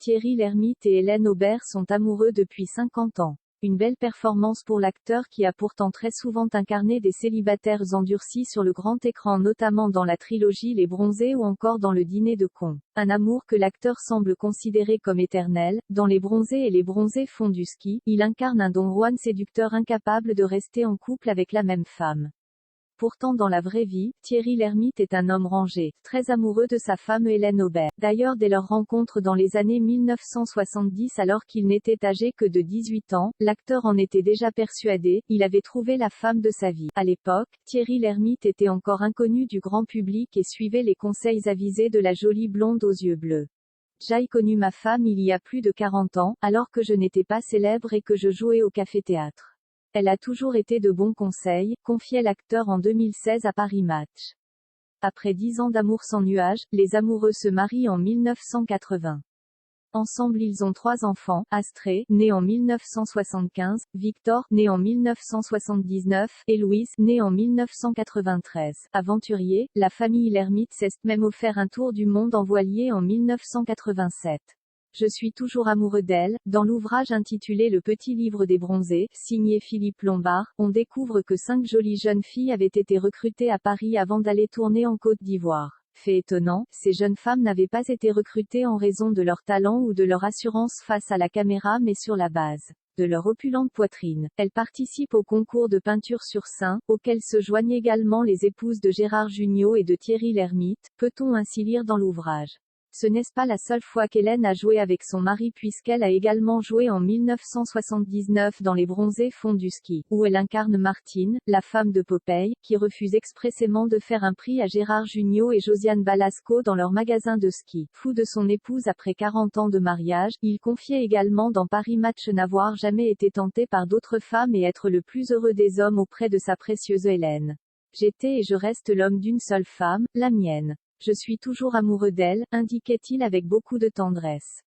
Thierry Lhermitte et Hélène Aubert sont amoureux depuis 50 ans. Une belle performance pour l'acteur qui a pourtant très souvent incarné des célibataires endurcis sur le grand écran, notamment dans la trilogie Les Bronzés ou encore dans Le Dîner de cons. Un amour que l'acteur semble considérer comme éternel. Dans Les Bronzés et Les Bronzés font du ski, il incarne un Don Juan séducteur incapable de rester en couple avec la même femme. Pourtant dans la vraie vie, Thierry Lhermitte est un homme rangé, très amoureux de sa femme Hélène Aubert. D'ailleurs dès leur rencontre dans les années 1970 alors qu'il n'était âgé que de 18 ans, l'acteur en était déjà persuadé, il avait trouvé la femme de sa vie. À l'époque, Thierry Lhermitte était encore inconnu du grand public et suivait les conseils avisés de la jolie blonde aux yeux bleus. J'ai connu ma femme il y a plus de 40 ans, alors que je n'étais pas célèbre et que je jouais au café-théâtre. Elle a toujours été de bons conseils, confiait l'acteur en 2016 à Paris Match. Après 10 ans d'amour sans nuages, les amoureux se marient en 1980. Ensemble ils ont 3 enfants, Astrée, née en 1975, Victor, né en 1979, et Louise, née en 1993. Aventurier, la famille Lhermitte s'est même offert un tour du monde en voilier en 1987. Je suis toujours amoureux d'elle. Dans l'ouvrage intitulé Le Petit Livre des Bronzés, signé Philippe Lombard, on découvre que 5 jolies jeunes filles avaient été recrutées à Paris avant d'aller tourner en Côte d'Ivoire. Fait étonnant, ces jeunes femmes n'avaient pas été recrutées en raison de leur talent ou de leur assurance face à la caméra mais sur la base de leur opulente poitrine. Elles participent au concours de peinture sur sein, auquel se joignent également les épouses de Gérard Jugnot et de Thierry Lhermitte, peut-on ainsi lire dans l'ouvrage. Ce n'est pas la seule fois qu'Hélène a joué avec son mari puisqu'elle a également joué en 1979 dans Les Bronzés font du ski, où elle incarne Martine, la femme de Popeye, qui refuse expressément de faire un prix à Gérard Jugnot et Josiane Balasco dans leur magasin de ski. Fou de son épouse après 40 ans de mariage, il confiait également dans Paris Match n'avoir jamais été tenté par d'autres femmes et être le plus heureux des hommes auprès de sa précieuse Hélène. J'étais et je reste l'homme d'une seule femme, la mienne. Je suis toujours amoureux d'elle, indiquait-il avec beaucoup de tendresse.